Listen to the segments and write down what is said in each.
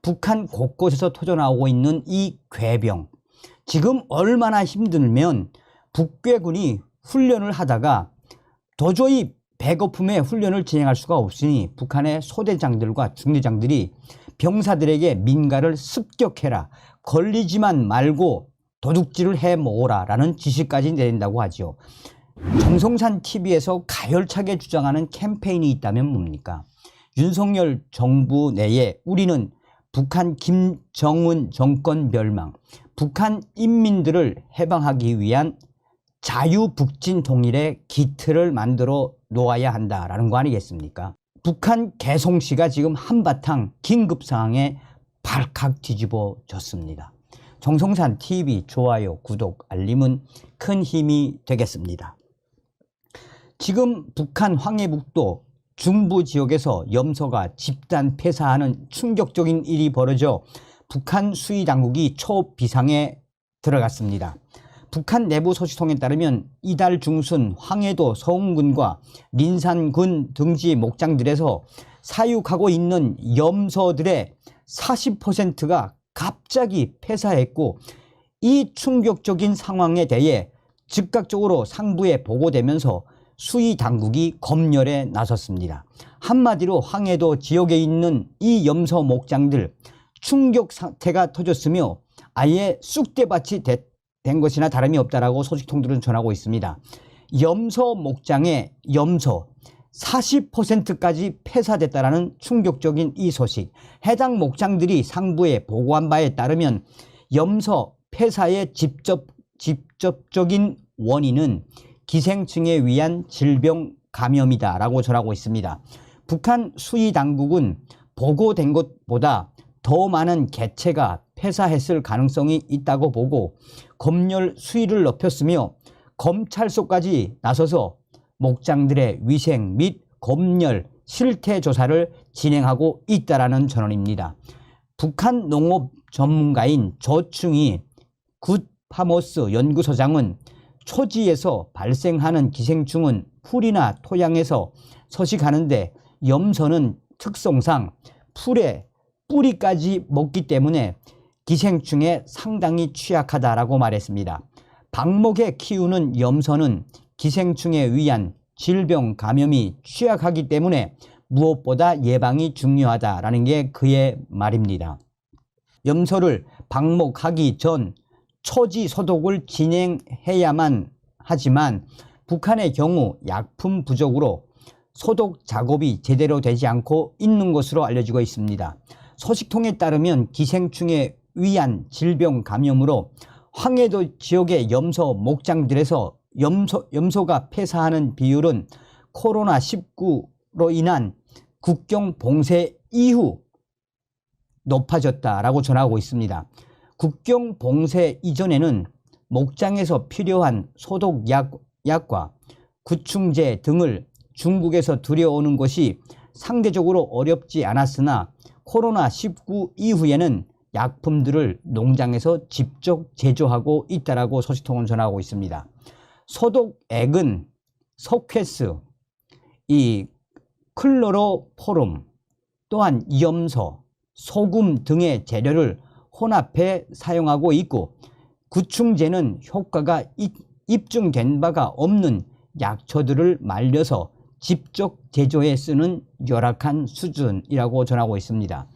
북한 곳곳에서 터져나오고 있는 이 괴병, 지금 얼마나 힘들면 북괴군이 훈련을 하다가 도저히 배고픔에 훈련을 진행할 수가 없으니 북한의 소대장들과 중대장들이 병사들에게 민가를 습격해라, 걸리지만 말고 도둑질을 해 먹어라 라는 지시까지 내린다고 하죠. 정성산 TV에서 가열차게 주장하는 캠페인이 있다면 뭡니까? 윤석열 정부 내에 우리는 북한 김정은 정권 멸망, 북한 인민들을 해방하기 위한 자유북진 통일의 기틀을 만들어 놓아야 한다라는 거 아니겠습니까? 북한 개송시가 지금 한바탕 긴급 상황에 발칵 뒤집어졌습니다. 정성산 TV 좋아요, 구독, 알림은 큰 힘이 되겠습니다. 지금 북한 황해북도 중부 지역에서 염소가 집단 폐사하는 충격적인 일이 벌어져 북한 수의 당국이 초비상에 들어갔습니다. 북한 내부 소식통에 따르면 이달 중순 황해도 서운군과 린산군 등지 목장들에서 사육하고 있는 염소들의 40%가 갑자기 폐사했고, 이 충격적인 상황에 대해 즉각적으로 상부에 보고되면서 수의 당국이 검열에 나섰습니다. 한마디로 황해도 지역에 있는 이 염소 목장들 충격 사태가 터졌으며 아예 쑥대밭이 된 것이나 다름이 없다라고 소식통들은 전하고 있습니다. 염소 목장의 염소 40%까지 폐사됐다라는 충격적인 이 소식. 해당 목장들이 상부에 보고한 바에 따르면 염소 폐사의 직접적인 원인은 기생충에 의한 질병 감염이다라고 전하고 있습니다. 북한 수의 당국은 보고된 것보다 더 많은 개체가 폐사했을 가능성이 있다고 보고 검열 수위를 높였으며 검찰소까지 나서서 목장들의 위생 및 검열 실태 조사를 진행하고 있다라는 전언입니다. 북한 농업 전문가인 조충희 굿파머스 연구소장은 초지에서 발생하는 기생충은 풀이나 토양에서 서식하는데 염소는 특성상 풀의 뿌리까지 먹기 때문에 기생충에 상당히 취약하다라고 말했습니다. 방목에 키우는 염소는 기생충에 의한 질병 감염이 취약하기 때문에 무엇보다 예방이 중요하다라는 게 그의 말입니다. 염소를 방목하기 전 초지 소독을 진행해야만 하지만 북한의 경우 약품 부족으로 소독 작업이 제대로 되지 않고 있는 것으로 알려지고 있습니다. 소식통에 따르면 기생충에 의한 질병 감염으로 황해도 지역의 염소 목장들에서 염소가 폐사하는 비율은 코로나19로 인한 국경 봉쇄 이후 높아졌다라고 전하고 있습니다. 국경 봉쇄 이전에는 목장에서 필요한 소독약과 구충제 등을 중국에서 들여오는 것이 상대적으로 어렵지 않았으나 코로나19 이후에는 약품들을 농장에서 직접 제조하고 있다라고 소식통은 전하고 있습니다. 소독액은 석회스, 이 클로로포름, 또한 염소, 소금 등의 재료를 혼합해 사용하고 있고, 구충제는 효과가 입증된 바가 없는 약초들을 말려서 직접 제조해 쓰는 열악한 수준이라고 전하고 있습니다.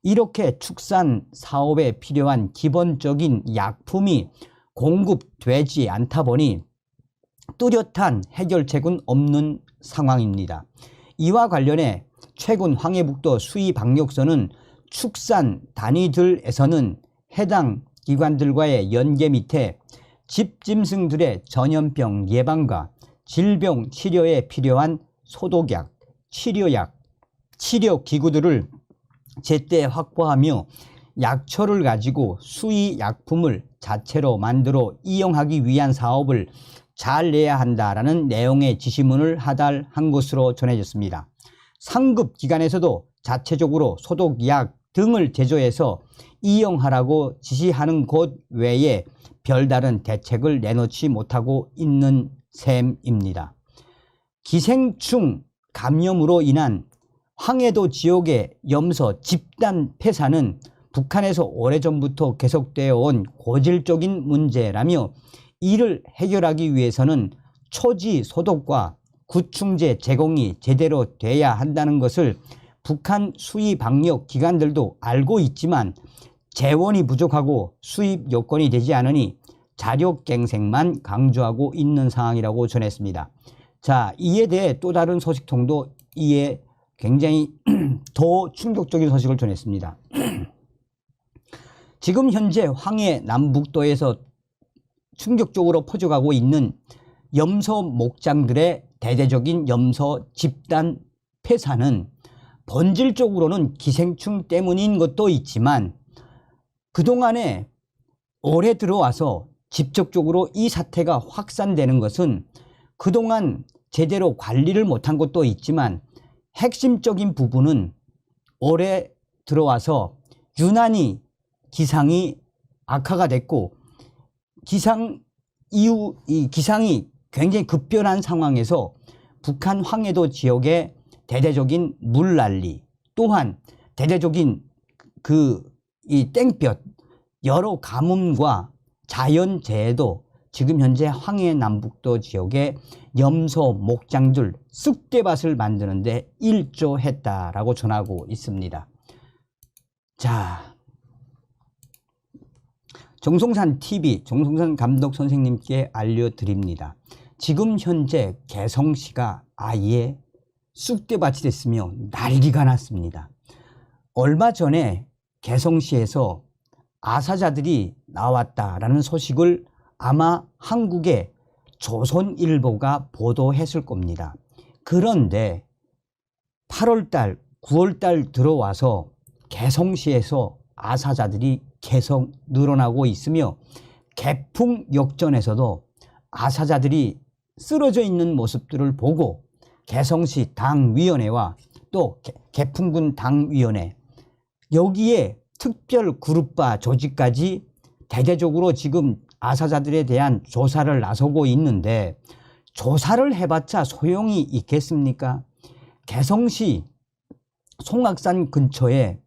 이렇게 축산 사업에 필요한 기본적인 약품이 공급되지 않다 보니 뚜렷한 해결책은 없는 상황입니다. 이와 관련해 최근 황해북도 수의방역소는 축산 단위들에서는 해당 기관들과의 연계 밑에 집짐승들의 전염병 예방과 질병 치료에 필요한 소독약, 치료약, 치료기구들을 제때 확보하며 약초를 가지고 수의약품을 자체로 만들어 이용하기 위한 사업을 잘 내야 한다라는 내용의 지시문을 하달한 것으로 전해졌습니다. 상급 기관에서도 자체적으로 소독약 등을 제조해서 이용하라고 지시하는 곳 외에 별다른 대책을 내놓지 못하고 있는 셈입니다. 기생충 감염으로 인한 황해도 지역의 염소 집단 폐사는 북한에서 오래전부터 계속되어 온 고질적인 문제라며 이를 해결하기 위해서는 초지 소독과 구충제 제공이 제대로 돼야 한다는 것을 북한 수의 방역 기관들도 알고 있지만 재원이 부족하고 수입 요건이 되지 않으니 자력갱생만 강조하고 있는 상황이라고 전했습니다. 자, 이에 대해 또 다른 소식통도 이에 굉장히 더 충격적인 소식을 전했습니다. 지금 현재 황해 남북도에서 충격적으로 퍼져가고 있는 염소 목장들의 대대적인 염소 집단 폐사는 본질적으로는 기생충 때문인 것도 있지만 그동안에 올해 들어와서 직접적으로 이 사태가 확산되는 것은 그동안 제대로 관리를 못한 것도 있지만 핵심적인 부분은 올해 들어와서 유난히 기상이 악화가 됐고 이 기상이 굉장히 급변한 상황에서 북한 황해도 지역의 대대적인 물난리 또한 대대적인 이 땡볕 여러 가뭄과 자연재해도 지금 현재 황해 남북도 지역의 염소 목장들 쑥대밭을 만드는데 일조했다라고 전하고 있습니다. 자, 정성산 TV 정성산 감독 선생님께 알려드립니다. 지금 현재 개성시가 아예 쑥대밭이 됐으며 난리가 났습니다. 얼마 전에 개성시에서 아사자들이 나왔다라는 소식을 아마 한국의 조선일보가 보도했을 겁니다. 그런데 8월달, 9월달 들어와서 개성시에서 아사자들이 계속 늘어나고 있으며 개풍역전에서도 아사자들이 쓰러져 있는 모습들을 보고 개성시 당위원회와 또 개풍군 당위원회 여기에 특별 그룹화 조직까지 대대적으로 지금 아사자들에 대한 조사를 나서고 있는데 조사를 해봤자 소용이 있겠습니까? 개성시 송악산 근처에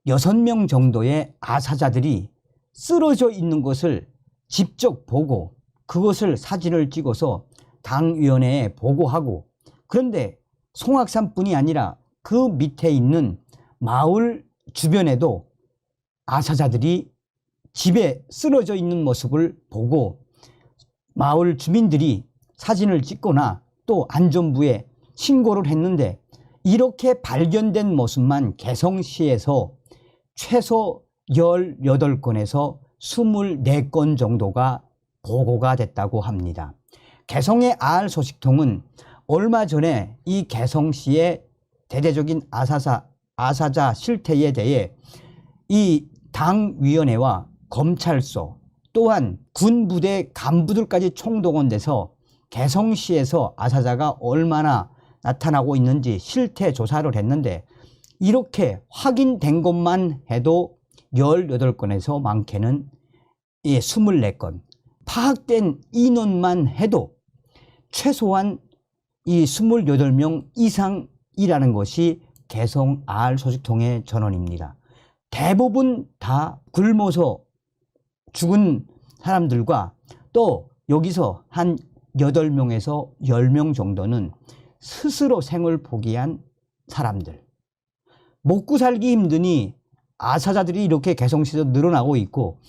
6명 정도의 아사자들이 쓰러져 있는 것을 직접 보고 그것을 사진을 찍어서 당위원회에 보고하고 그런데 송악산뿐이 아니라 그 밑에 있는 마을 주변에도 아사자들이 집에 쓰러져 있는 모습을 보고 마을 주민들이 사진을 찍거나 또 안전부에 신고를 했는데 이렇게 발견된 모습만 개성시에서 최소 18건에서 24건 정도가 보고가 됐다고 합니다. 개성의 알 소식통은 얼마 전에 이 개성시의 대대적인 아사자 실태에 대해 이 당위원회와 검찰소 또한 군부대 간부들까지 총동원돼서 개성시에서 아사자가 얼마나 나타나고 있는지 실태 조사를 했는데 이렇게 확인된 것만 해도 18건에서 많게는 24건 파악된 인원만 해도 최소한 이 28명 이상이라는 것이 개성 알 소식통의 전원입니다. 대부분 다 굶어서 죽은 사람들과 또 여기서 한 8명에서 10명 정도는 스스로 생을 포기한 사람들. 먹고 살기 힘드니 아사자들이 이렇게 개성시에서 늘어나고 있고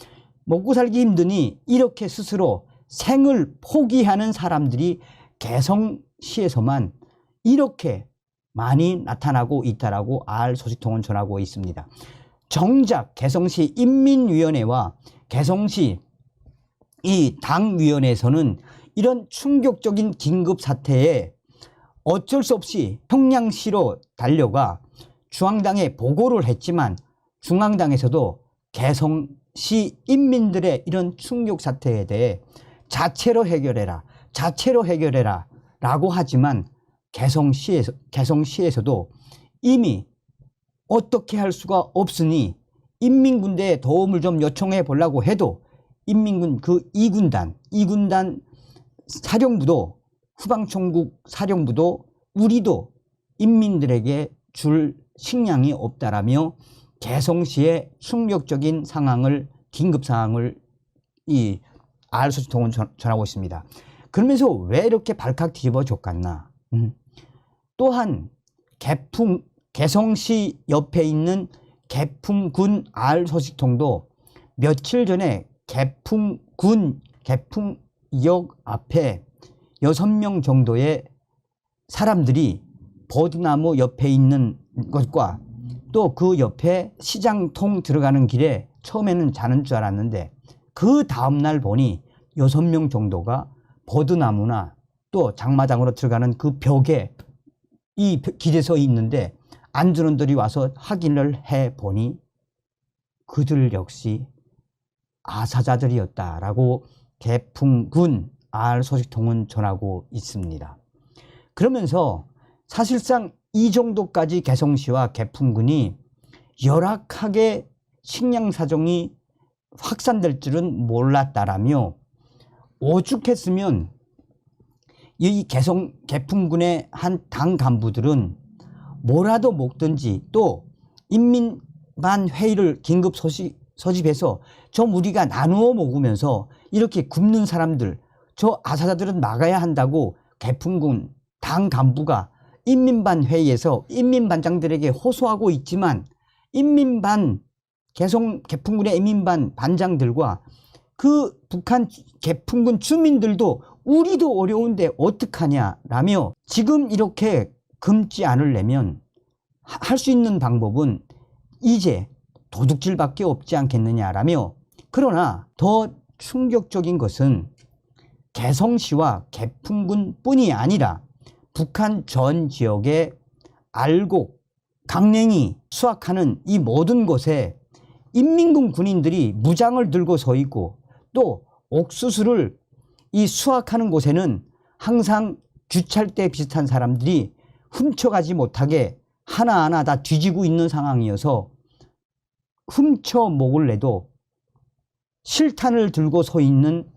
먹고 살기 힘드니 이렇게 스스로 생을 포기하는 사람들이 개성시에서만 이렇게 많이 나타나고 있다라고 알 소식통은 전하고 있습니다. 정작 개성시 인민위원회와 개성시 이 당위원회에서는 이런 충격적인 긴급 사태에 어쩔 수 없이 평양시로 달려가 중앙당에 보고를 했지만 중앙당에서도 개성시 인민들의 이런 충격 사태에 대해 자체로 해결해라 라고 하지만 개성시에서도 이미 어떻게 할 수가 없으니 인민군대의 도움을 좀 요청해 보려고 해도 인민군 그 2군단 사령부도 후방총국 사령부도 우리도 인민들에게 줄 식량이 없다라며 개성시의 충격적인 상황을 긴급 상황을 이 알소식통은 전하고 있습니다. 그러면서 왜 이렇게 발칵 뒤집어 줬겠나? 또한 개성시 옆에 있는 개풍군 알소식통도 며칠 전에 개풍역 앞에 6명 정도의 사람들이 버드나무 옆에 있는 것과 또 그 옆에 시장통 들어가는 길에 처음에는 자는 줄 알았는데 그 다음날 보니 6명 정도가 버드나무나 또 장마당으로 들어가는 그 벽에 이 길에 서 있는데 안전원들이 와서 확인을 해보니 그들 역시 아사자들이었다라고 개풍군 알소식통은 전하고 있습니다. 그러면서 사실상 이 정도까지 개성시와 개풍군이 열악하게 식량 사정이 확산될 줄은 몰랐다라며 오죽했으면 이 개풍군의 한 당 간부들은 뭐라도 먹든지 또 인민반 회의를 긴급 소집해서 좀 우리가 나누어 먹으면서 이렇게 굶는 사람들, 저 아사자들은 막아야 한다고 개풍군 당 간부가 인민반 회의에서 인민반장들에게 호소하고 있지만 개풍군의 인민반 반장들과 그 북한 개풍군 주민들도 우리도 어려운데 어떡하냐라며 지금 이렇게 굶지 않으려면 할 수 있는 방법은 이제 도둑질밖에 없지 않겠느냐라며 그러나 더 충격적인 것은 개성시와 개풍군뿐이 아니라 북한 전 지역의 알곡, 강냉이 수확하는 이 모든 곳에 인민군 군인들이 무장을 들고 서 있고 또 옥수수를 이 수확하는 곳에는 항상 규찰대 비슷한 사람들이 훔쳐가지 못하게 하나하나 다 뒤지고 있는 상황이어서 훔쳐 먹을래도 실탄을 들고 서 있는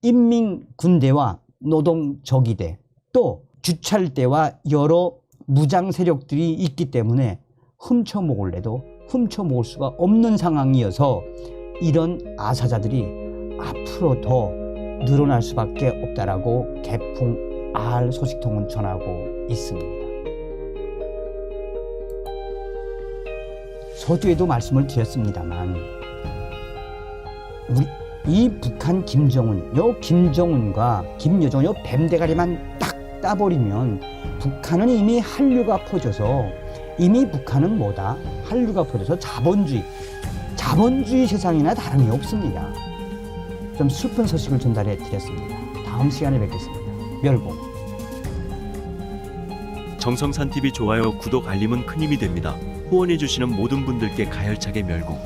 인민군대와 노동저기대 또 규찰대와 여러 무장 세력들이 있기 때문에 훔쳐 먹을래도 훔쳐 먹을 수가 없는 상황이어서 이런 아사자들이 앞으로 더 늘어날 수밖에 없다라고 개풍 알소식통은 전하고 있습니다. 서두에도 말씀을 드렸습니다만 이 북한 김정은과 김여정 요 뱀대가리만 딱 따버리면 북한은 이미 한류가 퍼져서 이미 북한은 뭐다? 한류가 퍼져서 자본주의 세상이나 다름이 없습니다. 좀 슬픈 소식을 전달해 드렸습니다. 다음 시간에 뵙겠습니다. 멸공. 정성산TV 좋아요, 구독, 알림은 큰 힘이 됩니다. 후원해 주시는 모든 분들께 가열차게 멸공.